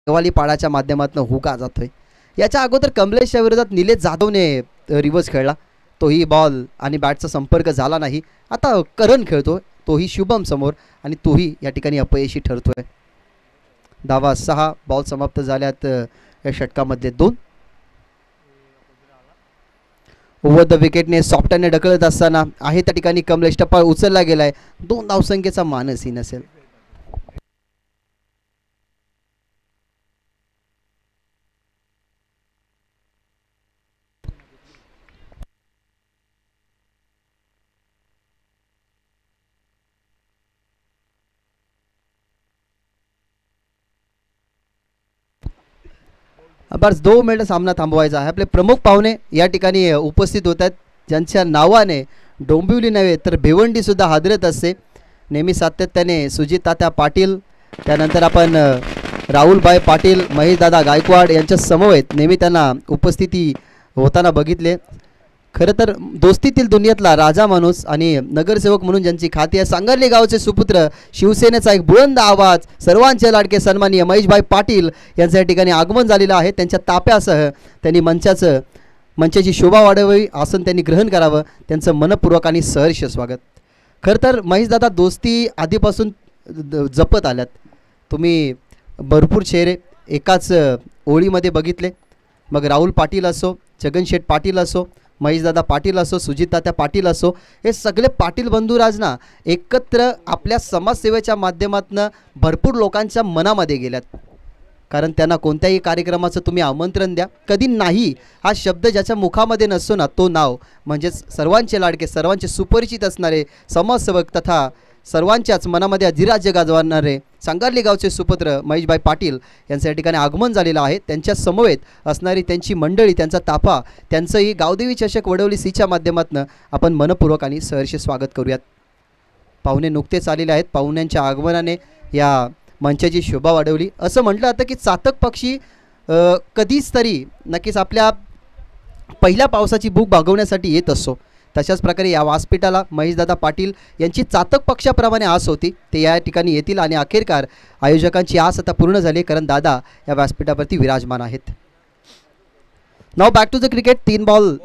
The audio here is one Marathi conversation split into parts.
नेवाली पाडाच्या माध्यमातून हुका जातोय. याच्या अगोदर कमलेशच्या विरोधात निलेश जाधवने रिव्हर्स खेळला, तोही बॉल आणि बॅटचा संपर्क झाला नाही. आता करण खेळतो, तोही शुभम समोर आणि तोही या ठिकाणी अपयशी ठरतोय. धावा 6, बॉल समाप्त झाल्यात या षटकामधले 2. ओव्हर द विकेटने सॉफ्टने ढकलत असताना आहे त्या ठिकाणी कमलेश टप्पा उचलला गेलाय. 2 धावसंख्येचा मानसही नसेल. बस 2 मिनिट सामना थांबवायचा आहे. आपले प्रमुख पाहुणे या ठिकाणी उपस्थित होत आहेत, ज्यांच्या नावाने डोंबिवली नव्हे तर भिवंडी सुद्धा हादरत असते. नेहमी सातत्याने सुजित तात्या पाटील, त्यानंतर आपण राहुलभाई पाटील, महेशदादा गायकवाड यांच्या समवेत नेहमी त्यांना उपस्थिती होताना बघितले. खरं तर दोस्तीतील दुनियेतला राजा माणूस आणि नगरसेवक म्हणून ज्यांची ख्याती आहे, सांगर्ली गावचे सुपुत्र, शिवसेनेचा एक बुलंद आवाज, सर्वांचे लाडके सन्माननीय महेशभाई पाटील यांचं या ठिकाणी आगमन झालेलं आहे. त्यांच्या ताप्यासह त्यांनी मंचाची शोभा वाढवावी, आसन त्यांनी ग्रहण करावं, त्यांचं मनपूर्वक आणि सहर्ष स्वागत. खरं तर महेशदादा दोस्ती आधीपासून जपत आल्यात. तुम्ही भरपूर चेहरे एकाच ओळीमध्ये बघितले, मग राहुल पाटील असो, जगनशेठ पाटील असो, महेशदादा पाटील असो, सुजिततात्या पाटील असो, हे सगळे पाटील बंधुराज ना एकत्र आपल्या समाजसेवेच्या माध्यमातून भरपूर लोकांच्या मनामध्ये गेल्यात. कारण त्यांना कोणत्याही कार्यक्रमाचं तुम्ही आमंत्रण द्या, कधी नाही हा शब्द ज्याच्या मुखामध्ये नसतो ना, तो नाव म्हणजेच सर्वांचे लाडके, सर्वांचे सुपरिचित असणारे समाजसेवक तथा सर्वांच्याच मनामध्ये अधिराज्य गाजवणारे सांगर्ली गावचे सुपुत्र महेशभाई पाटील यांचं या ठिकाणी आगमन झालेलं आहे. त्यांच्या समवेत असणारी त्यांची मंडळी, त्यांचा ताफा, त्यांचंही गावदेवी चषक वडवली सीच्या माध्यमातून आपण मनपूर्वक आणि सहर्ष स्वागत करूयात. पाहुणे नुकतेच आलेले आहेत. पाहुण्यांच्या आगमनाने या मंचाची शोभा वाढवली. असं म्हटलं जातं की चातक पक्षी कधीच तरी नक्कीच आपल्या पहिल्या पावसाची भूक भागवण्यासाठी येत असतो. तशाच प्रकारे या व्यासपीठाला महेशदादा पाटील यांची चातक पक्षाप्रमाणे आस होती, ते या ठिकाणी येतील आणि अखेरकार आयोजकांची आस आता पूर्ण झाली, कारण दादा या व्यासपीठावरती विराजमान आहेत. Now back to the cricket. 3 ball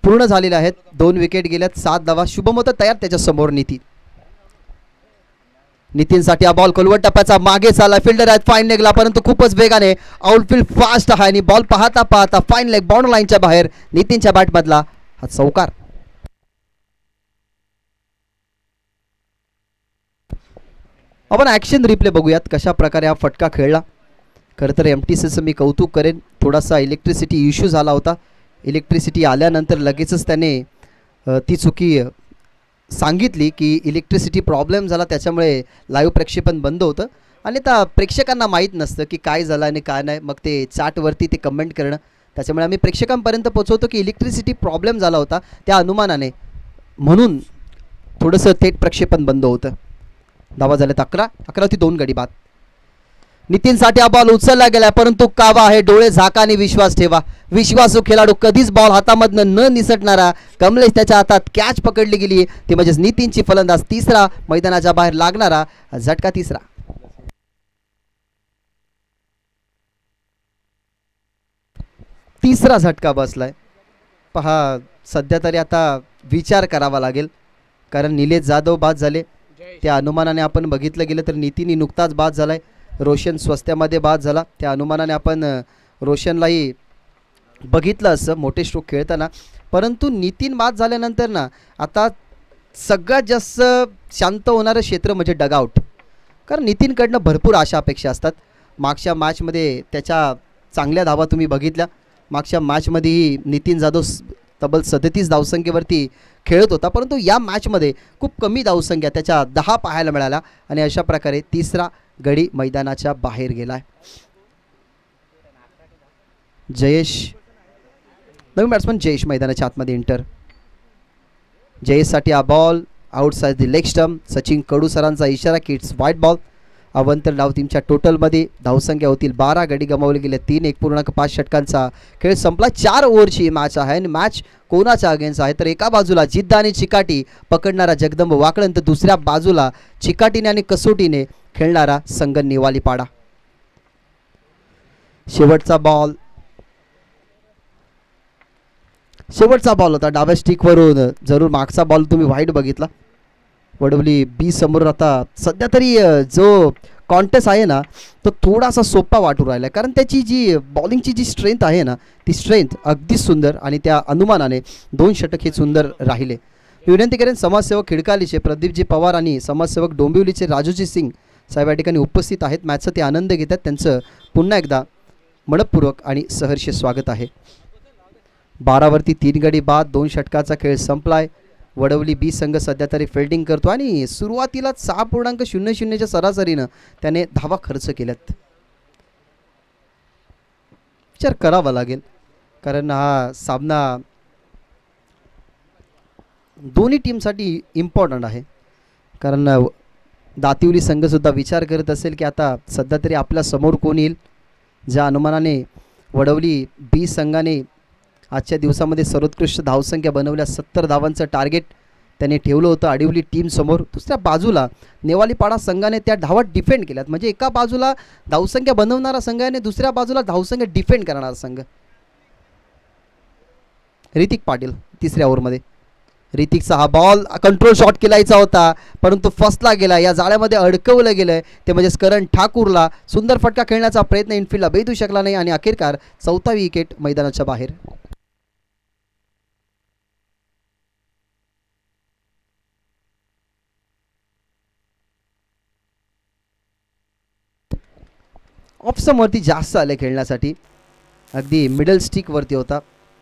पूर्ण झालेले आहेत, 2 विकेट गेल्यात, 7 धावा. शुभम होता तयार, त्याच्यासमोर नितीनसाठी हा बॉल खोलवट टप्प्याचा मागे चालला, फिल्डर आहेत, फाईन लेगला, परंतु खूपच वेगाने आउटफील्ड फास्ट आहे आणि बॉल पाहता पाहता फाईन लेग बाउंड्री लाईनच्या बाहेर. नितीनच्या बॅटमधला हा चौकार. आपण ॲक्शन रिप्ले बघूयात कशा प्रकारे हा फटका खेळला. खरं तर MTCचं मी कौतुक करेन, थोडासा इलेक्ट्रिसिटी इश्यू झाला होता. इलेक्ट्रिसिटी आल्यानंतर लगेचच त्याने ती चुकी सांगितली की इलेक्ट्रिसिटी प्रॉब्लेम झाला, त्याच्यामुळे लाईव्ह प्रक्षेपण बंद होतं आणि त्या प्रेक्षकांना माहीत नसतं की काय झालं आणि काय नाही, मग ते चॅटवरती ते कमेंट करणं, त्याच्यामुळे आम्ही प्रेक्षकांपर्यंत पोहोचवतो की इलेक्ट्रिसिटी प्रॉब्लेम झाला होता त्या अनुमानाने, म्हणून थोडंसं थेट प्रक्षेपण बंद होतं. धावा झाल्यात 11 2 गडी बाद. नितीनसाठी हा बॉल उचलला गेला, परंतु कावा आहे, डोळे झाका आणि विश्वास ठेवा. विश्वासू खेळाडू, कधीच बॉल हातामधनं न निसटणारा कमलेश, त्याच्या हातात कॅच पकडली गेली, ती म्हणजेच नितीनची फलंदाज तिसरा, मैदानाच्या बाहेर लागणारा झटका तिसरा. तिसरा झटका बसलाय. पहा, सध्या तरी आता विचार करावा लागेल, कारण निलेश जाधव बाद झाले, त्या अनुमानाने आपण बघितलं गेलं तर नितीन नुकताच बाद झालाय, रोशन स्वस्त्यामध्ये बाद झाला, त्या अनुमानाने आपण रोशनलाही बघितलं असं मोठे स्ट्रोक खेळताना, परंतु नितीन बाद झाल्यानंतर ना आता सगळ्यात जास्त शांत होणारं क्षेत्र म्हणजे डगआउट, कारण नितीनकडनं भरपूर आशा अपेक्षा असतात. मागच्या मॅचमध्ये त्याच्या चांगल्या धावा तुम्ही बघितल्या, मागच्या मॅचमध्येही नितीन जाधव तब्बल 37 धावसंख्येवरती खेळत होता, परंतु या मॅचमध्ये खूप कमी धावसंख्या त्याच्या 10 पाहायला मिळाल्या आणि अशा प्रकारे तिसरा गडी मैदानाच्या बाहेर गेलाय. नवीन बॅट्समन जयेश मैदानाच्या आतमध्ये एंटर. जयेशसाठी हा ball outside the leg stump. Sachin Kadu सरांचा इशारा की इट्स वाईट बॉल. अवंतर डाव टीमच्या टोटलमध्ये धावसंख्या होतील 12, गडी गमावले गेले 3, 1.5 षटकांचा खेळ संपला. 4 ओव्हरची मॅच आहे आणि मॅच कोणाच्या अगेन्स्ट आहे तर एका बाजूला जिद्द आणि चिकाटी पकडणारा जगदंब वाकळण तर दुसऱ्या बाजूला चिकाटीने आणि कसोटीने खेळणारा संघ नेवालीपाडा. शेवटचा बॉल होता डाव्या स्टिकवरून. जरूर मागचा बॉल तुम्ही वाईट बघितला. वडवली बी समोर आता सध्या तरी जो कॉन्टेस्ट आहे ना तो थोडासा सोपा वाटू राहिला कारण त्याची जी बॉलिंगची जी स्ट्रेंथ आहे ना ती स्ट्रेंथ अगदी सुंदर आणि त्या अनुमानाने 2 षटक हे सुंदर राहिले. विनंती करेन समाजसेवक खिडकालीचे प्रदीपजी पवार आणि समाजसेवक डोंबिवलीचे राजूजी सिंग साहेब या ठिकाणी उपस्थित आहेत. मॅचचा ते आनंद घेतात. त्यांचं पुन्हा एकदा मनपूर्वक आणि सहर्ष स्वागत आहे. 12 वरती 3 गडी बाद 2 षटकाचा खेळ संपलाय. वडवली बी संघ सध्या तरी फिल्डिंग करतो आणि सुरुवातीला 6.00च्या सरासरीनं त्याने धावा खर्च केल्यात. विचार करावा लागेल कारण हा सामना दोन्ही टीमसाठी इम्पॉर्टंट आहे. कारण दातिवली संघसुद्धा विचार करत असेल की आता सध्या तरी आपल्या समोर कोण येईल. ज्या अनुमानाने वडवली बी संघाने आजच्या दिवसामध्ये सर्वोत्कृष्ट धावसंख्या बनवल्या 70 धावांचं टार्गेट त्याने ठेवलं होतं आडिवली टीमसमोर. दुसऱ्या बाजूला नेवालीपाडा संघाने त्या धावा डिफेंड केल्यात. म्हणजे एका बाजूला धावसंख्या बनवणारा संघ आहे आणि दुसऱ्या बाजूला धावसंख्या डिफेंड करणारा संघ. ऋतिक पाटील तिसऱ्या ओव्हरमध्ये. ऋतिकचा हा बॉल कंट्रोल शॉट केलायचा होता परंतु फसला गेला. या जाळ्यामध्ये अडकवलं गेलं ते म्हणजेच करण ठाकूरला सुंदर फटका खेळण्याचा प्रयत्न इनफिल्डला भेटू शकला नाही आणि अखेरकार 4था विकेट मैदानाच्या बाहेर. ऑफसमवरती जास्त आले खेळण्यासाठी. अगदी मिडल स्टिकवरती होता.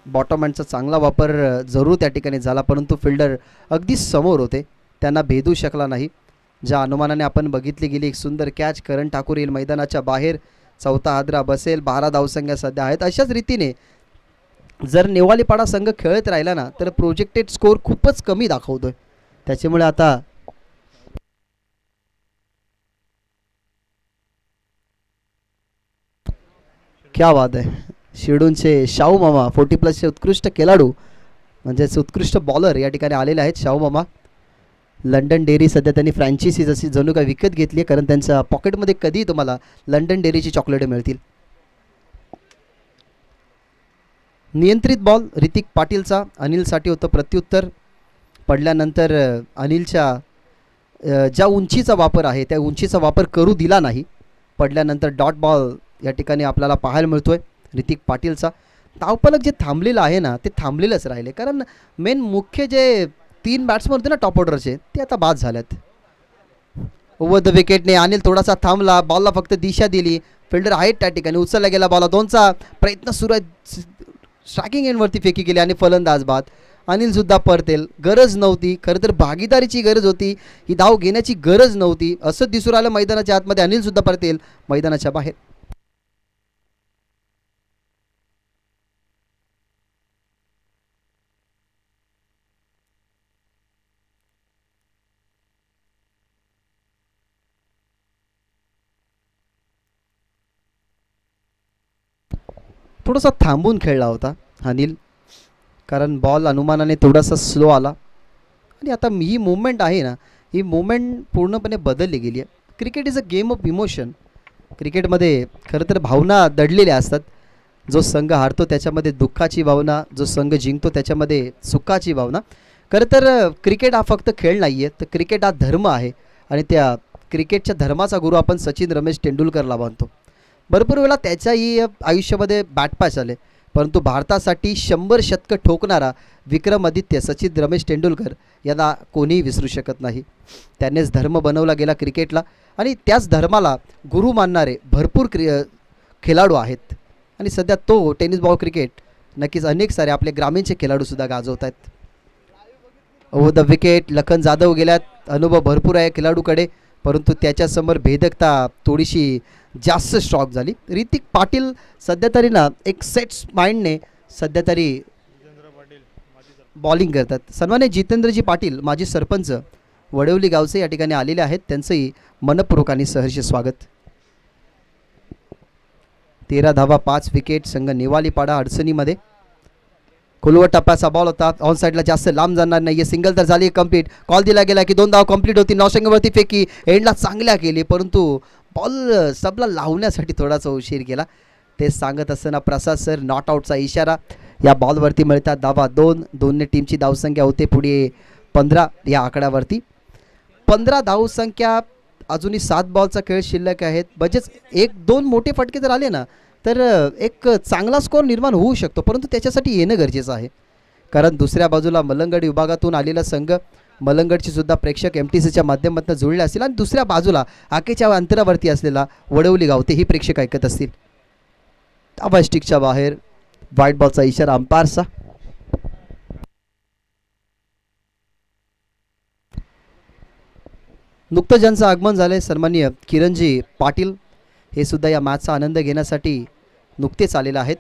बॉटम हँडचा चांगला वापर जरूर त्या ठिकाणी झाला परंतु फिल्डर अगदी समोर होते त्यांना भेदू शकला नाही. ज्या अनुमानाने आपण बघितली गेली एक सुंदर कॅच. करण ठाकूर येईल मैदानाच्या बाहेर. 4था हादरा बसेल. 12 धावसंख्या सध्या आहेत. अशाच रीतीने जर नेवालीपाडा संघ खेळत राहिला ना तर प्रोजेक्टेड स्कोर खूपच कमी दाखवतोय. त्याच्यामुळे आता क्या बात आहे. शिरडूनचे शाहू मामा 40+ उत्कृष्ट खेळाडू म्हणजेच उत्कृष्ट बॉलर या ठिकाणी आलेले आहेत. शाहू मामा लंडन डेअरी सध्या त्यांनी फ्रँचायझी जशी जणू काय विकत घेतली आहे कारण त्यांच्या पॉकेटमध्ये कधी तुम्हाला लंडन डेअरीची चॉकलेट मिळतील. नियंत्रित बॉल ऋतिक पाटीलचा अनिलसाठी होतं. प्रत्युत्तर पडल्यानंतर अनिलच्या ज्या उंचीचा वापर आहे त्या उंचीचा वापर करू दिला नाही. पडल्यानंतर डॉट बॉल या ठिकाणी आपल्याला पाहायला मिळतोय. ऋतिक पाटीलचा धावफलक जे थांबलेलं आहे ना ते थांबलेलंच राहिले कारण मेन मुख्य जे 3 बॅट्समन होते ना टॉप ऑर्डरचे ते आता बाद झाल्यात. ओव्हर द विकेटने अनिल थोडासा थांबला. बॉलला फक्त दिशा दिली. फिल्डर आहेत त्या ठिकाणी. उचलला गेला बॉल. 2चा प्रयत्न सुरू आहे. स्ट्रायकिंग एंडवरती फेकी केली आणि फलंदाज बाद. अनिलसुद्धा परतेल. गरज नव्हती. खरं तर भागीदारीची गरज होती. ही धाव घेण्याची गरज नव्हती. असं दिसून आलं मैदानाच्या आतमध्ये. अनिलसुद्धा परतेल मैदानाच्या बाहेर. थोडासा थांबून खेळला होता अनिल कारण बॉल अनुमानाने थोडासा स्लो आला आणि आता ही मूवमेंट आहे ना ही मूवमेंट पूर्णपणे बदलली गेली आहे. Cricket is a game of emotion. क्रिकेटमध्ये खरं तर भावना दडलेल्या असतात. जो संघ हारतो त्याच्यामध्ये दुःखाची भावना, जो संघ जिंकतो त्याच्यामध्ये सुखाची भावना. खरं तर क्रिकेट हा फक्त खेळ नाही आहे तर क्रिकेट हा धर्म आहे आणि त्या क्रिकेटच्या धर्माचा गुरु आपण सचिन रमेश तेंडुलकरला मानतो. भरपूर वेळा त्याच्याही आयुष्यामध्ये बॅटपॅच आले परंतु भारतासाठी 100 शतकं ठोकणारा विक्रमादित्य सचिन रमेश तेंडुलकर यांना कोणीही विसरू शकत नाही. त्यानेच धर्म बनवला गेला क्रिकेटला आणि त्याच धर्माला गुरु मानणारे भरपूर खेळाडू आहेत आणि सध्या तो टेनिस बॉल क्रिकेट नक्कीच अनेक सारे आपले ग्रामीणचे खेळाडूसुद्धा गाजवत आहेत. Over the wicket Lakhan Jadhav गेल्यात. अनुभव भरपूर आहे खेळाडूकडे परंतु त्याच्यासमोर भेदकता थोडीशी जास्त स्ट्रॉक झाली. ऋतिक पाटील सध्या तरी ना एक सेट्स माइंडने सध्या तरी बॉलिंग करतात. सन्मान्य जितेंद्रजी पाटील माजी सरपंच वडवली गावचे या ठिकाणी आलेले आहेत, त्यांचंही मनपूर्वक आणि सहर्ष स्वागत. 13 धावा 5 विकेट. संघ नेवालीपाडा अडचणीमध्ये. खोलवर टप्प्याचा बॉल होता, ऑन साईडला जास्त लांब जाणार नाहीये. सिंगल तर झाली कंप्लीट. कॉल दिला गेला की 2 धावा कंप्लीट होती. नॉशिंगवरती फेकी एंडला चांगल्या केली, परंतु बॉल सबला लावण्यासाठी थोडासा उशीर केला. ते सांगत असताना प्रसाद सर नॉट आउटचा इशारा या बॉलवरती मिळतात. धावा 2. दोन्ही टीमची धावसंख्या होते पुढे 15 या आकड्यावरती. 15 धावसंख्या. अजूनही 7 बॉलचा खेळ शिल्लक आहेत. बजेच 1-2 मोठे फटके जर आले ना तर एक चांगला स्कोअर निर्माण होऊ शकतो, परंतु त्याच्यासाठी येणं गरजेचं आहे. कारण दुसऱ्या बाजूला मलंगड विभागातून आलेला संघ, मलंगडचे सुद्धा प्रेक्षक MTCच्या माध्यमातून जुळले असतील आणि दुसऱ्या बाजूला आकेच्या अंतरावरती असलेला वडवली गाव तेही प्रेक्षक ऐकत असतील. धावा स्टिकच्या बाहेर. व्हाईट बॉलचा इशारा अंपायरचा. नुकतं ज्यांचं आगमन झालंय सन्माननीय किरणजी पाटील, हे सुद्धा या मॅचचा आनंद घेण्यासाठी नुकतेच आलेले आहेत.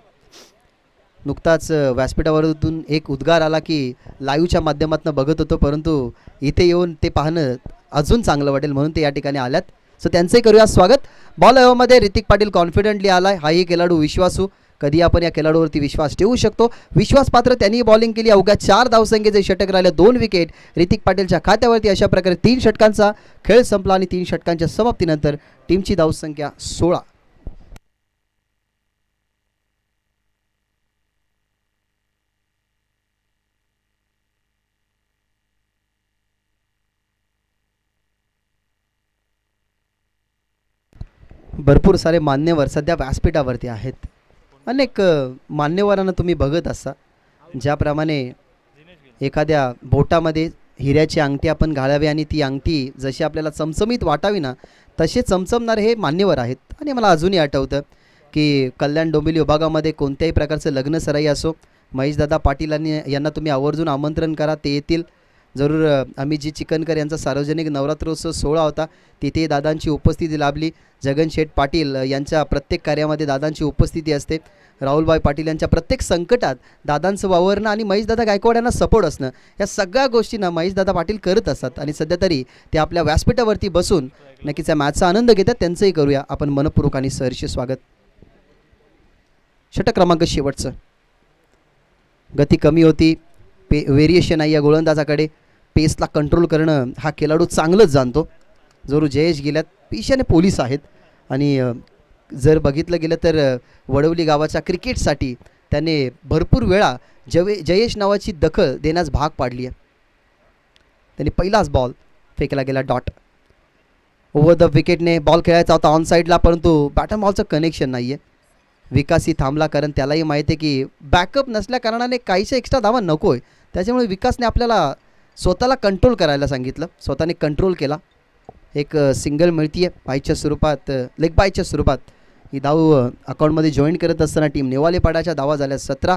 नुकताच व्यासपीठावरून एक उद्गार आला की लाईव्हच्या माध्यमातून बघत होतो, परंतु इथे येऊन ते पाहणं अजून चांगलं वाटेल म्हणून ते या ठिकाणी आल्यात. सो त्यांचंही करूया स्वागत. बॉल अवमध्ये ऋतिक पाटील कॉन्फिडंटली आलाय. हाही खेळाडू विश्वासू, कधी आपण या खेळाडूवरती विश्वास ठेवू शकतो. विश्वासपात्र त्यांनी बॉलिंग केली. अवघ्या 4 धावसंख्येचे षटक राहिले, 2 विकेट ऋतिक पाटीलच्या खात्यावरती. अशा प्रकारे 3 षटकांचा खेळ संपला आणि 3 षटकांच्या समाप्तीनंतर टीमची धावसंख्या 16. भरपूर सारे मान्यवर सध्या व्यासपीठावरती आहेत. अनेक मान्यवरांना तुम्ही बघत असा, ज्याप्रमाणे एखाद्या बोटामध्ये हिऱ्याची अंगठी आपण घालावी आणि ती अंगठी जशी आपल्याला चमचमीत वाटावी ना, तसे चमचमणारे हे मान्यवर आहेत. आणि मला अजूनही आठवतं की कल्याण डोंबिवली विभागामध्ये कोणत्याही प्रकारचं लग्न सराई असो, महेशदादा पाटील यांना तुम्ही आवर्जून आमंत्रण करा, ते येतील जरूर. अमितजी चिकनकर यांचा सार्वजनिक नवरात्रोत्सव सोहळा होता, तिथे दादांची उपस्थिती लाभली. जगन शेठ पाटील यांच्या प्रत्येक कार्यामध्ये दादांची उपस्थिती असते. राहुलभाई पाटील यांच्या प्रत्येक संकटात दादांचं वावरणं आणि महेशदादा गायकवाड यांना सपोर्ट असणं, या सगळ्या गोष्टींना महेशदादा पाटील करत असतात. आणि सध्या तरी ते आपल्या व्यासपीठावरती बसून नक्कीच या मॅचचा आनंद घेतात. त्यांचंही करूया आपण मनपूर्वक आणि सहर्ष स्वागत. षटक क्रमांक शेवटचं. गती कमी होती, व्हेरिएशन आहे या गोलंदाजाकडे. पेसला कंट्रोल करणं हा खेळाडू चांगलंच जाणतो. जरूर जयेश गेल्यात, पेशाने पोलीस आहेत. आणि जर बघितलं गेलं तर वडवली गावाच्या क्रिकेटसाठी त्याने भरपूर वेळा जयेश नावाची दखल देण्यास भाग पाडली आहे. त्यांनी पहिलाच बॉल फेकला गेला डॉट. ओव्हर द विकेटने बॉल खेळायचा होता ऑन साईडला, परंतु बॅटन बॉलचं कनेक्शन नाही आहे. विकासही थांबला, कारण त्यालाही माहिती आहे की बॅकअप नसल्या कारणाने काहीशा एक्स्ट्रा धावा नको आहे. त्याच्यामुळे विकासने आपल्याला स्वतःला कंट्रोल करायला सांगितलं. स्वतःने कंट्रोल केला. एक सिंगल मिळती आहे बायच्या स्वरूपात, लेग बायच्या स्वरूपात. ही धाव अकाउंटमध्ये जॉईन करत असताना टीम नेवालेपाडाच्या धावा झाल्या 17.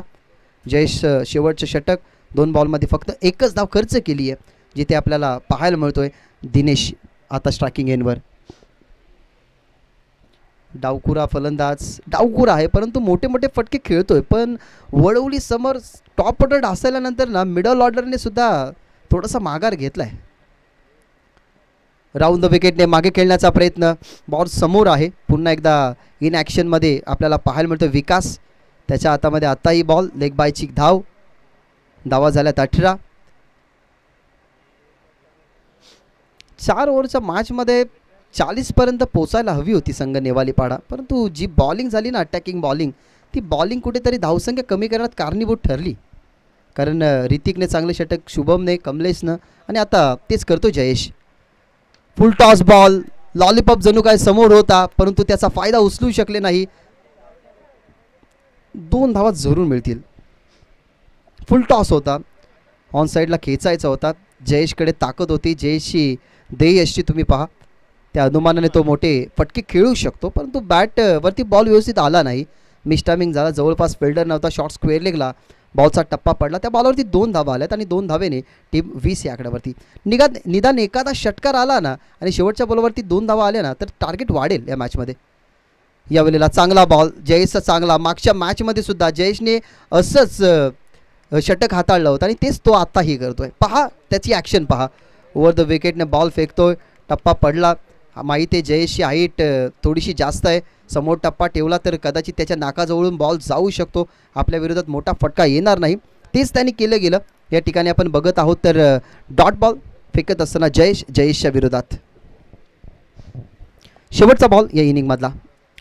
जयेश शेवटचं षटक. 2 बॉलमध्ये फक्त एकच धाव खर्च केली आहे, जिथे आपल्याला पाहायला मिळतोय दिनेश आता स्ट्रायकिंग एंडवर. डावकुरा फलंदाज, डावकुरा आहे परंतु मोठे मोठे फटके खेळतोय. पण वडवली समोर टॉप ऑर्डर ढासल्यानंतर ना मिडल ऑर्डरने सुद्धा थोडासा माघार घेतलाय. राऊंड द विकेटने मागे खेळण्याचा प्रयत्न. बॉल समोर आहे. पुन्हा एकदा इन ॲक्शनमध्ये आपल्याला पाहायला मिळतो विकास. त्याच्या हातामध्ये आताही बॉल. लेग बायची धाव. धावा झाल्यात 18. 4 ओव्हरच्या मॅचमध्ये 40पर्यंत पोचायला हवी होती संघ नेवालीपाडा, परंतु जी बॉलिंग झाली ना, अटॅकिंग बॉलिंग, ती बॉलिंग कुठेतरी धावसंख्या कमी करण्यात कारणीभूत ठरली. कारण ऋतिकने चांगले षटक, शुभमने, कमलेशनं, आणि आता तेच करतो जयेश. फुल टॉस बॉल. लॉलीपॉप जणू काय समोर होता, परंतु त्याचा फायदा उचलू शकले नाही. 2 धावा जरूर मिळतील. फुल टॉस होता, ऑन साईडला खेचायचा होता. जयेशकडे ताकद होती. जयेशची देयशची तुम्ही पहा, त्या अनुमानाने तो मोठे फटके खेळू शकतो, परंतु बॅटवरती बॉल व्यवस्थित आला नाही. मिस्टामिंग झाला. जवळपास फिल्डर नव्हता. शॉट स्क्वेअर लेगला बॉलचा टप्पा पडला. त्या बॉलवरती 2 धावा आल्यात आणि 2 धावेने टीम 20 या आकड्यावरती. निदान एखादा षटकार आला ना आणि शेवटच्या बॉलवरती 2 धावा आल्या ना तर टार्गेट वाढेल या मॅचमध्ये. यावेळेला चांगला बॉल जयेशचा चांगला. मागच्या मॅचमध्ये सुद्धा जयेशने असंच षटक हाताळलं होतं आणि तेच तो आत्ताही करतोय. पहा त्याची ॲक्शन पहा. ओव्हर द विकेटने बॉल फेकतोय, टप्पा पडला. माहिती आहे जयेशची हाईट थोडीशी जास्त आहे, समोर टप्पा ठेवला तर कदाचित त्याच्या नाकाजवळून बॉल जाऊ शकतो, आपल्या विरोधात मोठा फटका येणार नाही. तेच त्यांनी केलं गेलं. या ठिकाणी आपण बघत आहोत तर डॉट बॉल फेकत असताना जयेशच्या विरोधात शेवटचा बॉल या इनिंगमधला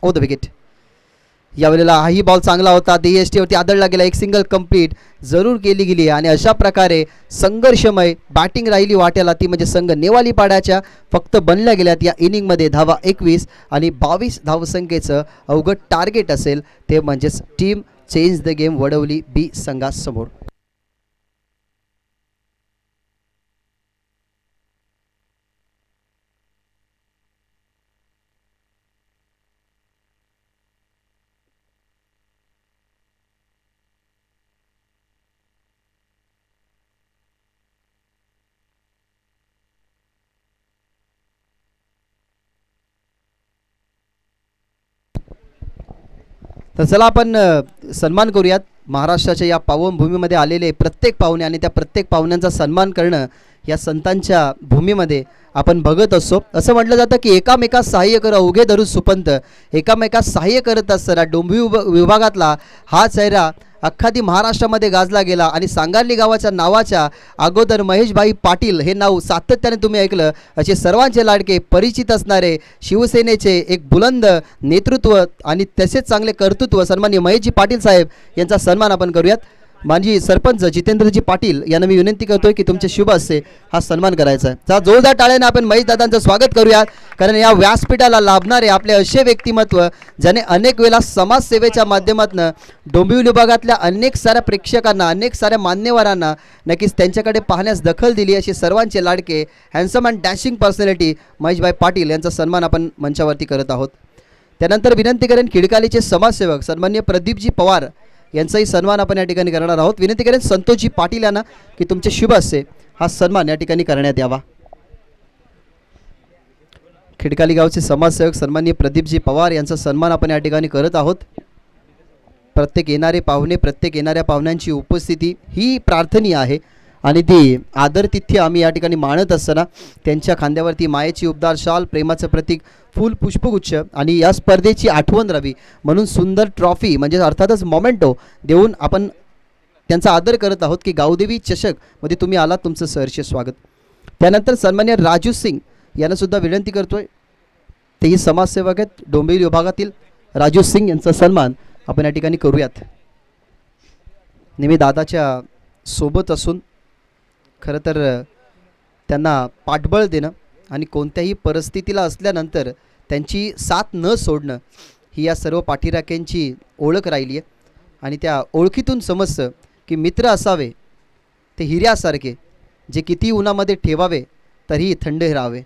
ओव्हर द विकेट. यावेळेला हाही बॉल चांगला होता, DSTवरती आदळला गेला, एक सिंगल कंप्लीट जरूर केली गेली. आणि अशा प्रकारे संघर्षमय बॅटिंग राहिली वाट्याला, ती म्हणजे संघ नेवाली पाड्याच्या. फक्त बनल्या गेल्यात या इनिंगमध्ये धावा 21 आणि 22 धावसंख्येचं अवघड टार्गेट असेल ते म्हणजेच team change the game Wadavali B संघासमोर. तर चला आपण सन्मान करूयात महाराष्ट्राच्या या पावनभूमीमध्ये आलेले प्रत्येक पाहुणे, आणि त्या प्रत्येक पाहुण्यांचा सन्मान करणं या संतांच्या भूमीमध्ये आपण बघत असतो. असं म्हटलं जातं की एकामेकास सहाय्य कर अवघे धरू सुपंत. एकामेकास सहाय्य करत असताना डोंबिवली विभागातला हा चेहरा अख्खादी महाराष्ट्रामध्ये गाजला गेला. आणि सांगार्ली गावाच्या नावाच्या अगोदर महेशभाई पाटील हे नाव सातत्याने तुम्ही ऐकलं. असे सर्वांचे लाडके परिचित असणारे शिवसेनेचे एक बुलंद नेतृत्व आणि तसेच चांगले कर्तृत्व सन्माननीय महेशजी पाटील साहेब यांचा सन्मान आपण करूयात. माजी सरपंच जितेंद्रजी पाटील यांना मी विनंती करतोय की तुमचे शुभ हस्ते हा सन्मान करायचा आहे. चला जोरदार टाळ्याने आपण महेश दादांचं स्वागत करूयात, कारण या व्यासपीठाला लाभणारे आपले असे व्यक्तिमत्व ज्याने अनेक वेळा समाजसेवेच्या माध्यमातून डोंबिवली विभागातल्या अनेक साऱ्या प्रेक्षकांना, अनेक साऱ्या मान्यवरांना नक्कीच त्यांच्याकडे पाहण्यास दखल दिली. असे सर्वांचे लाडके handsome and dashing personality Maheshbhai Patil यांचा सन्मान आपण मंचावरती करत आहोत. त्यानंतर विनंती करेन खिडकालीचे समाजसेवक सन्माननीय प्रदीपजी पवार यांचाही सन्मान आपण या ठिकाणी करणार आहोत. विनंती करेन संतोषजी पाटील यांना की तुमचे शुभ हस्ते हा सन्मान या ठिकाणी करण्यात यावा. खिडकाली गावचे समाजसेवक सन्माननीय प्रदीपजी पवार यांचा सन्मान आपण या ठिकाणी करत आहोत. प्रत्येक येणारे पाहुणे, प्रत्येक येणाऱ्या पाहुण्यांची उपस्थिती ही प्रार्थनीय आहे आणि ती आदरतिथ्य आम्ही या ठिकाणी मानत असताना त्यांच्या खांद्यावरती मायेची उबदार शाल, प्रेमाचं प्रतीक फुल पुष्पगुच्छ आणि या स्पर्धेची आठवण राहावी म्हणून सुंदर ट्रॉफी म्हणजे अर्थातच मोमेंटो देऊन आपण त्यांचा आदर करत आहोत की गावदेवी चषकमध्ये तुम्ही आलात, तुमचं सहर्ष स्वागत. त्यानंतर सन्मान्य राजू सिंग यांना सुद्धा विनंती करतोय, तेही समाजसेवक आहेत डोंबिवली विभागातील. राजू सिंग यांचा सन्मान आपण या ठिकाणी करूयात. नेहमी दादाच्या सोबत असून खरं तर त्यांना पाठबळ देणं आणि कोणत्याही परिस्थितीला असल्यानंतर त्यांची साथ न सोडणं ही या सर्व पाठीराख्यांची ओळख राहिली आहे. आणि त्या ओळखीतून समजतं की मित्र असावे ते हिऱ्यासारखे, जे किती उन्हामध्ये ठेवावे तरीही थंड राहावे.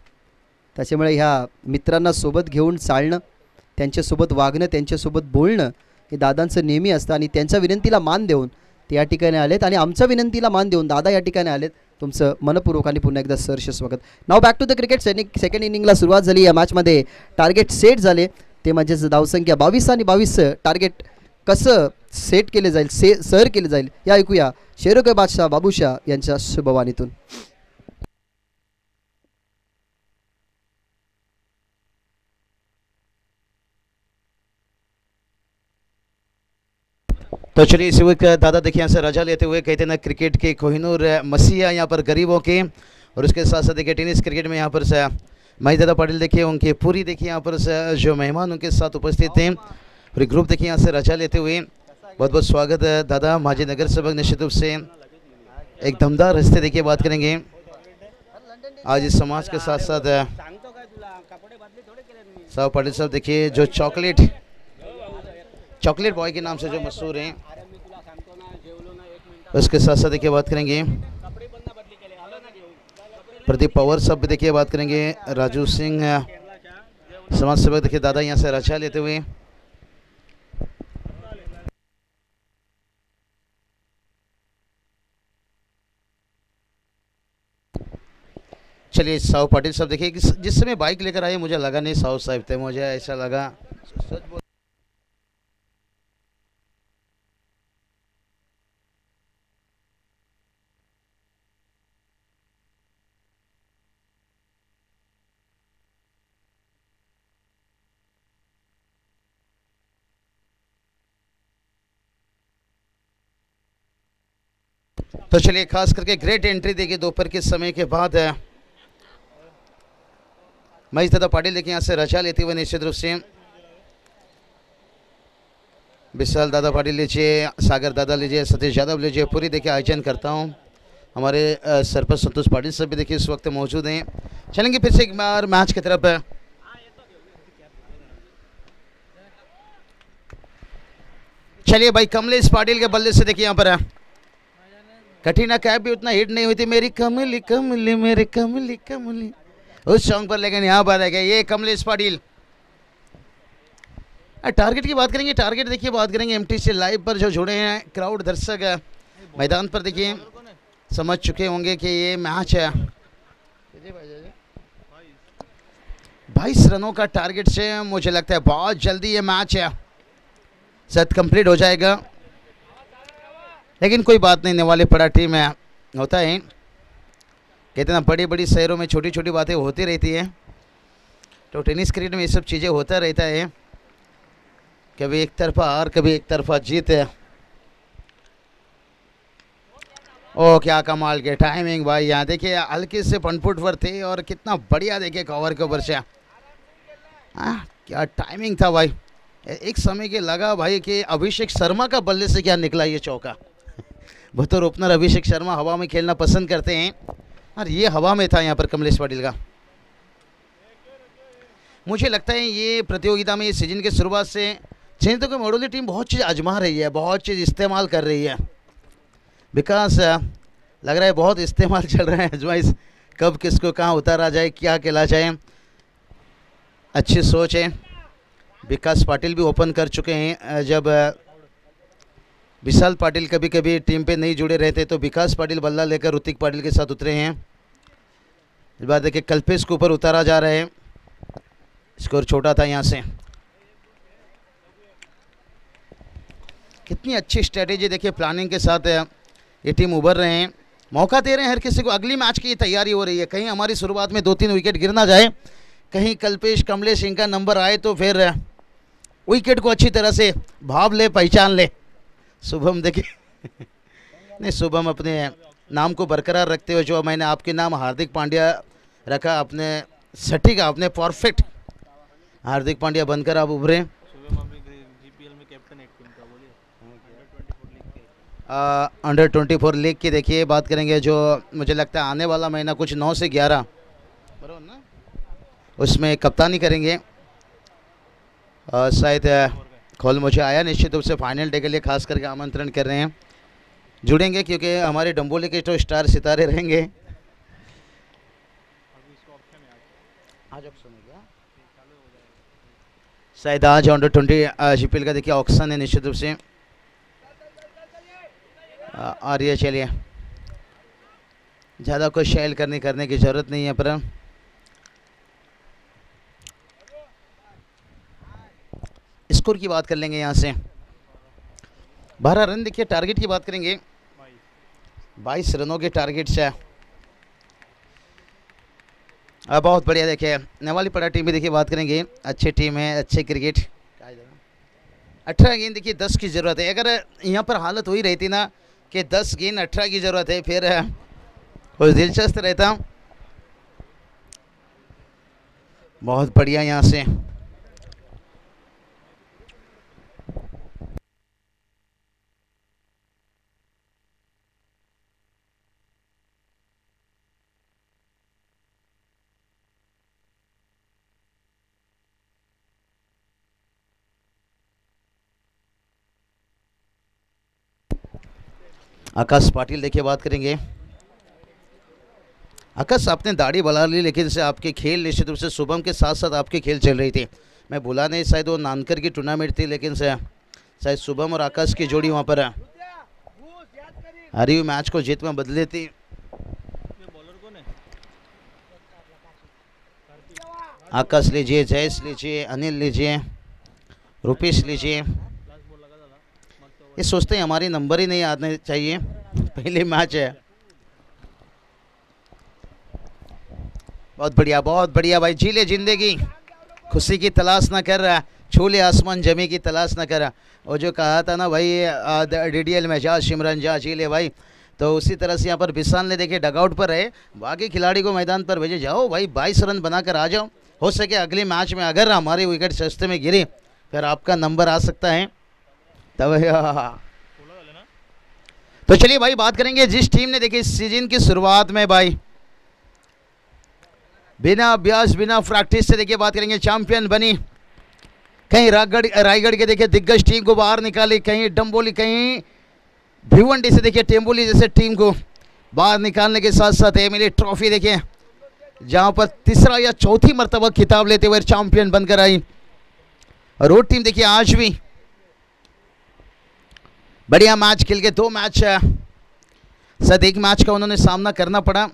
त्याच्यामुळे ह्या मित्रांना सोबत घेऊन चालणं, त्यांच्यासोबत वागणं, त्यांच्यासोबत बोलणं हे दादांचं नेहमी असतं. आणि त्यांच्या विनंतीला मान देऊन ते या ठिकाणी आलेत आणि आमच्या विनंतीला मान देऊन दादा या ठिकाणी आलेत. तुमचं मनपूर्वक आणि पुन्हा एकदा सहर्ष स्वागत. Now back to the cricket. Second इनिंगला सुरुवात झाली. या मॅचमध्ये टार्गेट सेट झाले, ते म्हणजेच धावसंख्या 22 आणि 22 टार्गेट कसं सेट केले जाईल, सर केले जाईल या ऐकूया शेरोके बादशाह बाबूशाह यांच्या शुभवाणीतून. तो चलिए इसी वक्त दादा देखिए यहाँ से रजा लेते हुए कहते हैं ना क्रिकेट के कोहिनूर मसीहा यहाँ पर गरीबों के, और उसके साथ साथ देखिए टेनिस क्रिकेट में यहाँ पर से महेश दादा पाटिल देखिए उनके पूरी देखिए यहाँ पर से जो मेहमान उनके साथ उपस्थित हैं, और ग्रुप देखिए यहाँ से रजा लेते हुए बहुत बहुत स्वागत है दादा. माजी नगर सेवक निश्चित रूप से एक दमदार हस्ते देखिए बात करेंगे आज इस समाज के साथ साथ. साहब पाटिल साहब देखिए जो चॉकलेट बॉय के नाम से जो मशहूर हैं, उसके साथ साथ देखिए बात करेंगे प्रदीप पवार साहब देखिए बात करेंगे. राजू सिंह समाज सेवक देखिए दादा यहाँ से रचा लेते हुए. चलिए साहु पाटिल साहब देखिए जिस समय बाइक लेकर आए मुझे लगा नहीं साहु साहब थे, मुझे ऐसा लगा तो चलिए खास करके ग्रेट एंट्री देखिए दोपहर के समय के बाद महेश दादा पाटिल देखिए यहाँ से रजा लेते हुए निश्चित रूप से विशाल दादा पाटिल लीजिए, सागर दादा लीजिए, सतीश यादव लीजिए, पूरी देखिए आयोजन करता हूँ। हमारे सरपंच संतोष पाटिल साहब भी देखिए इस वक्त मौजूद हैं। चलेंगे फिर से एक बार मैच की तरफ। चलिए भाई कमलेश पाटिल के बल्ले से देखिए यहाँ पर कठिना कैप भी उतना हिट नहीं हुई थी, मेरी कमली कमली मेरे कमली कमली उस सॉन्ग पर, लेकिन यहाँ पर है ये कमलेश पाटिल। टारगेट की बात करेंगे, टारगेट देखिए बात करेंगे एमटीसी लाइव पर जो जुड़े हैं क्राउड दर्शक मैदान पर देखिए समझ चुके होंगे कि ये मैच है 22 रनों का टारगेट से मुझे लगता है बहुत जल्दी ये मैच है शायद कंप्लीट हो जाएगा, लेकिन कोई बात नहीं, नेवाले पड़ा टीम है, होता है कहते ना बड़ी बड़ी शहरों में छोटी छोटी बातें होती रहती हैं। तो टेनिस क्रिकेट में ये सब चीज़ें होता रहता है, कभी एक तरफा हार कभी एक तरफा जीत है। ओ क्या कमाल के टाइमिंग भाई, यहाँ देखिए हल्के से पनपुट पर थे और कितना बढ़िया देखिए कवर के ऊपर से क्या टाइमिंग था भाई। एक समय के लगा भाई कि अभिषेक शर्मा का बल्ले से क्या निकला ये चौका। बतौर ओपनर अभिषेक शर्मा हवा में खेलना पसंद करते हैं और ये हवा में था यहाँ पर कमलेश पाटिल का। मुझे लगता है ये प्रतियोगिता में इस सीजन के शुरुआत से चेन्नई की मोडोली टीम बहुत चीज़ आजमा रही है, बहुत चीज़ इस्तेमाल कर रही है। विकास लग रहा है बहुत इस्तेमाल चल रहा है आजमाइश, कब किसको कहाँ उतारा जाए क्या खेला जाए, अच्छी सोच है। विकास पाटिल भी ओपन कर चुके हैं, जब विशाल पाटिल कभी कभी टीम पे नहीं जुड़े रहते तो विकास पाटिल बल्ला लेकर ऋतिक पाटिल के साथ उतरे हैं। इस बार देखिए कल्पेश के ऊपर उतारा जा रहा है, स्कोर छोटा था यहाँ से। कितनी अच्छी स्ट्रेटेजी देखिए प्लानिंग के साथ ये टीम उभर रहे हैं, मौका दे रहे हैं हर किसी को। अगली मैच की तैयारी हो रही है, कहीं हमारी शुरुआत में 2-3 विकेट गिर ना जाए, कहीं कल्पेश कमलेश सिंह का नंबर आए तो फिर विकेट को अच्छी तरह से भाव ले पहचान ले। शुभम देखिए नहीं, शुभम अपने नाम को बरकरार रखते हुए जो मैंने आपके नाम हार्दिक पांड्या रखा, अपने सटीक आपने परफेक्ट हार्दिक पांड्या बनकर आप उभरे। अंडर 24 लीग की देखिए बात करेंगे, जो मुझे लगता है आने वाला महीना कुछ 9 से 11 बराबर ना, उसमें कप्तानी करेंगे। शायद कॉल मुझे आया, निश्चित रूप से फाइनल डे के लिए खास करके आमंत्रण कर रहे हैं, जुड़ेंगे क्योंकि हमारे डंबोली के तो स्टार सितारे रहेंगे। शायद आज अंडर 20 जीपीएल का देखिए ऑक्शन है निश्चित रूप से आ रही है। चलिए ज़्यादा कुछ शेयर करने की ज़रूरत नहीं है, पर स्कोर की बात कर लेंगे यहाँ से। 12 रन देखिए, टारगेट की बात करेंगे 22 रनों के टारगेट से। बहुत बढ़िया देखिए नेवाली पड़ा टीम भी देखिए बात करेंगे, अच्छी टीम है, अच्छे क्रिकेट। 18 गेंद देखिए 10 की ज़रूरत है, अगर यहाँ पर हालत हुई रहती ना कि 10 गेंद 18 की ज़रूरत है फिर कुछ दिलचस्प रहता। बहुत बढ़िया यहाँ से आकाश पाटिल देखिए बात करेंगे। आकाश आपने दाढ़ी बढ़ा ली, लेकिन इससे आपके खेल निश्चित रूप से शुभम के साथ साथ आपके खेल चल रही थी। मैं भूला नहीं, शायद वो नानकर की टूर्नामेंट थी, लेकिन शायद शुभम और आकाश की जोड़ी वहाँ पर हारी हुई मैच को जीत में बदले थी। आकाश लीजिए, जयेश लीजिए, अनिल लीजिए, रुपेश लीजिए। ये सोचते हैं हमारे नंबर ही नहीं आने चाहिए, पहले मैच है। बहुत बढ़िया भाई, जी ले जिंदगी, खुशी की तलाश ना कर रहा, छूले आसमान जमी की तलाश ना कर रहा। और जो कहा था ना भाई DDL में, जा सिमरन जा जी ले भाई, तो उसी तरह से यहाँ पर विशाल ने देखे डगआउट पर रहे, बाकी खिलाड़ी को मैदान पर भेजे, जाओ भाई 22 रन बनाकर आ जाओ, हो सके अगले मैच में अगर हमारी विकेट सस्ते में गिरी फिर आपका नंबर आ सकता है। तब तो चलिए भाई बात करेंगे जिस टीम ने देखी सीजन की शुरुआत में भाई बिना अभ्यास बिना प्रैक्टिस से देखिए बात करेंगे चैंपियन बनी, कहीं रायगढ़ के देखिए दिग्गज टीम को बाहर निकाली, कहीं डंबोली कहीं भिवंडी से देखिए टेम्बोली जैसे टीम को बाहर निकालने के साथ साथ एमिली ट्रॉफी देखिए जहां पर तीसरा या चौथी मर्तबा खिताब लेते हुए चैंपियन बनकर आई। रोड टीम देखिए आज भी बढ़िया मैच खेल के 2 मैच शायद 1 मैच का उन्होंने सामना करना पड़ा,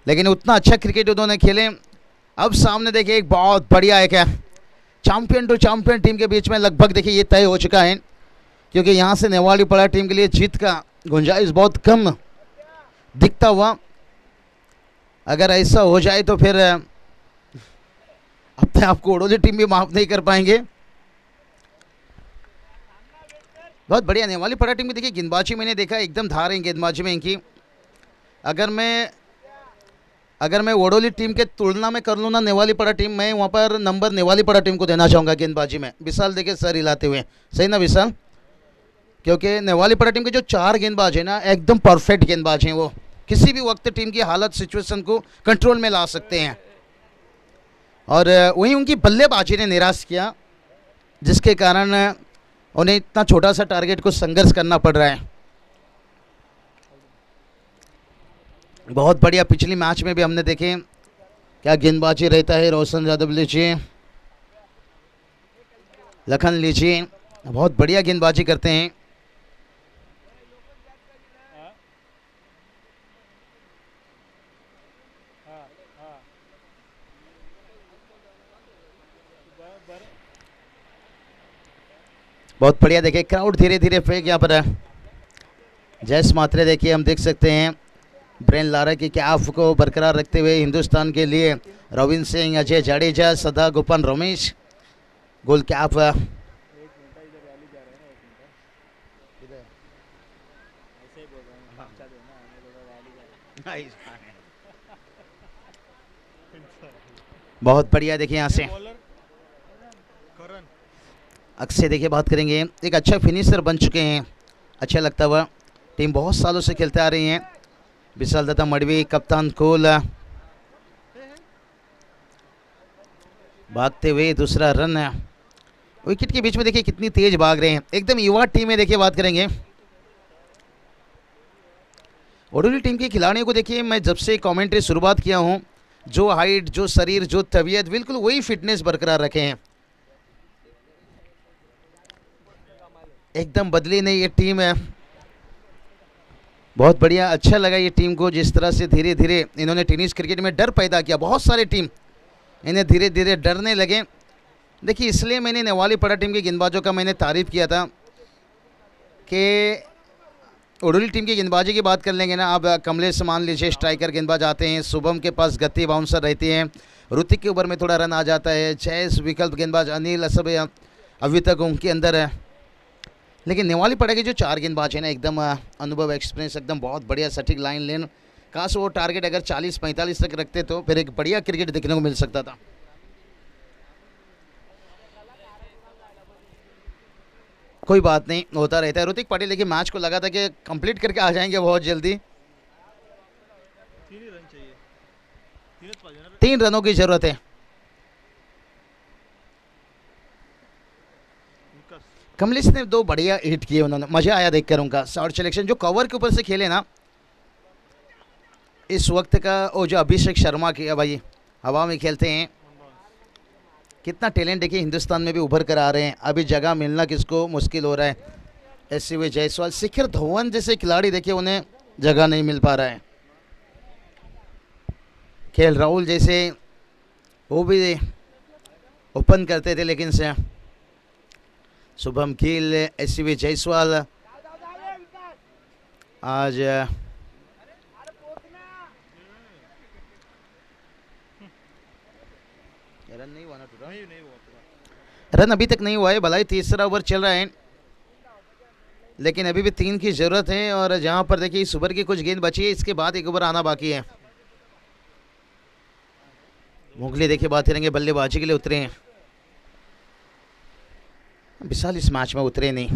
लेकिन उतना अच्छा क्रिकेट उन्होंने खेले। अब सामने देखिए एक बहुत बढ़िया एक है चैंपियन टू चैंपियन टीम के बीच में लगभग देखिए ये तय हो चुका है, क्योंकि यहाँ से नेवालीपड़ा टीम के लिए जीत का गुंजाइश बहुत कम दिखता हुआ। अगर ऐसा हो जाए तो फिर अपने आप को ओडोली टीम भी माफ नहीं कर पाएंगे। बहुत बढ़िया नेवालीपड़ा टीम की देखिए गेंदबाजी मैंने देखा एकदम धार है गेंदबाजी में इनकी। अगर मैं ओडोली टीम के तुलना में कर लूँ ना नेवालीपड़ा टीम, मैं वहाँ पर नंबर नेवालीपड़ा टीम को देना चाहूँगा गेंदबाजी में। विशाल देखिए सर हिलाते हुए, सही ना विशाल? क्योंकि नेवालीपड़ा टीम के जो 4 गेंदबाज हैं ना एकदम परफेक्ट गेंदबाज हैं, वो किसी भी वक्त टीम की हालत सिचुएशन को कंट्रोल में ला सकते हैं। और वहीं उनकी बल्लेबाजी ने निराश किया, जिसके कारण उन्हें इतना छोटा सा टारगेट को संघर्ष करना पड़ रहा है। बहुत बढ़िया पिछली मैच में भी हमने देखे क्या गेंदबाजी रहता है। रोशन यादव लीजिए, लखन लीजिए, बहुत बढ़िया गेंदबाजी करते हैं। बहुत बढ़िया देखिए क्राउड धीरे धीरे फेंक यहाँ पर जयस मात्रे देखिए हम देख सकते हैं ब्रेन लारा की कैफ को बरकरार रखते हुए हिंदुस्तान के लिए रविंद्र सिंह, अजय जडेजा, सदा गोपन रमेश गोल कैप। बहुत बढ़िया देखिए यहाँ से अक्षय देखिए बात करेंगे, एक अच्छा फिनिशर बन चुके हैं, अच्छा लगता हुआ। टीम बहुत सालों से खेलते आ रही हैं। विशाल दत्ता मडवी कप्तान कोल भागते हुए दूसरा रन, विकेट के बीच में देखिए कितनी तेज भाग रहे हैं, एकदम युवा टीम है। देखिए बात करेंगे ओडोली टीम के खिलाड़ियों को देखिए मैं जब से कमेंट्री शुरुआत किया हूं, जो हाइट, जो शरीर, जो तबीयत, बिल्कुल वही फिटनेस बरकरार रखे हैं, एकदम बदली नहीं ये टीम है। बहुत बढ़िया, अच्छा लगा ये टीम को जिस तरह से धीरे धीरे इन्होंने टेनिस क्रिकेट में डर पैदा किया। बहुत सारे टीम इन्हें धीरे धीरे डरने लगे। देखिए इसलिए मैंने नेवालीपड़ा टीम के गेंदबाजों का मैंने तारीफ़ किया था कि ओडोली टीम की गेंदबाजी की बात कर लेंगे ना, अब कमलेश मान लीजिए स्ट्राइकर गेंदबाज आते हैं, शुभम के पास गति बाउंसर रहती है, ऋतिक के ऊपर में थोड़ा रन आ जाता है, जयस विकल्प गेंदबाज, अनिल सब अभी तक उनके अंदर है। लेकिन नेवालीपड़ा के जो 4 गेंदबाज हैं ना एकदम अनुभव, एक्सपीरियंस, एकदम बहुत बढ़िया सटीक लाइन लेन, काश वो टारगेट अगर 40-45 तक रखते तो फिर एक बढ़िया क्रिकेट देखने को मिल सकता था। कोई बात नहीं, होता रहता है। ऋतिक पाटिल देखिए मैच को लगा था कि कंप्लीट करके आ जाएंगे बहुत जल्दी, 3 रनों की जरूरत है। कमलेश ने 2 बढ़िया हिट किए, उन्होंने मजा आया देखकर उनका शॉट सिलेक्शन, जो कवर के ऊपर से खेले ना इस वक्त का। वो जो अभिषेक शर्मा की भाई हवा में खेलते हैं, कितना टैलेंट देखिए हिंदुस्तान में भी उभर कर आ रहे हैं। अभी जगह मिलना किसको मुश्किल हो रहा है। एससीवी जायसवाल, शिखर धवन जैसे खिलाड़ी देखिए उन्हें जगह नहीं मिल पा रहा है। खेल राहुल जैसे वो भी ओपन करते थे, लेकिन से शुभम गिल, एससीवी जायसवाल आज रन नहीं हुआ ना, रन अभी तक नहीं हुआ है। भलाई तीसरा ओवर चल रहा है। लेकिन अभी भी 3 की ज़रूरत है। और जहाँ पर देखिए इस ओवर की कुछ गेंद बची है, इसके बाद एक ओवर आना बाकी है। मुगली देखिए बात करेंगे, बल्लेबाजी के लिए उतरे हैं। विशाल इस मैच में उतरे नहीं।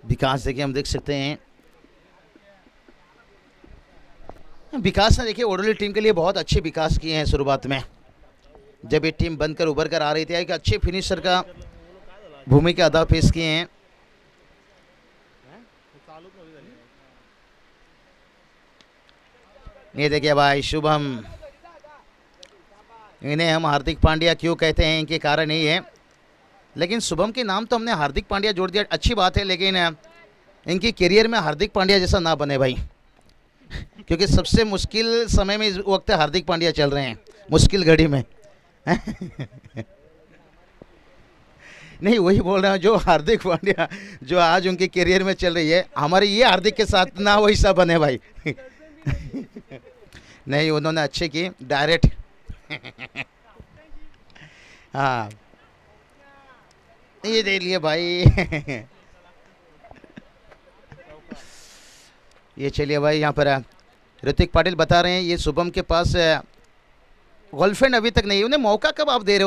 विकास देखिए हम देख सकते हैं, विकास ने देखिए ओडोली टीम के लिए बहुत अच्छे विकास किए हैं। शुरुआत में जब ये टीम बनकर उभर कर आ रही थी, एक अच्छे फिनिशर का भूमिका अदा पेश किए हैं। ये देखिए भाई शुभम, इन्हें हम हार्दिक पांड्या क्यों कहते हैं, इनके कारण यही है। लेकिन शुभम के नाम तो हमने हार्दिक पांड्या जोड़ दिया, अच्छी बात है, लेकिन इनकी करियर में हार्दिक पांड्या जैसा ना बने भाई, क्योंकि सबसे मुश्किल समय में इस वक्त हार्दिक पांड्या चल रहे हैं, मुश्किल घड़ी में। नहीं वही बोल रहा हूँ, जो हार्दिक पांड्या जो आज उनके करियर में चल रही है, हमारे ये हार्दिक के साथ ना वैसा बने भाई। नहीं उन्होंने अच्छे की डायरेक्ट। हाँ ये दे लिए भाई। ये चलिए भाई, यहाँ पर ऋतिक पाटिल बता रहे हैं ये शुभम के पास गर्लफ्रेंड अभी तक नहीं है, उन्हें मौका कब आप दे रहे हो?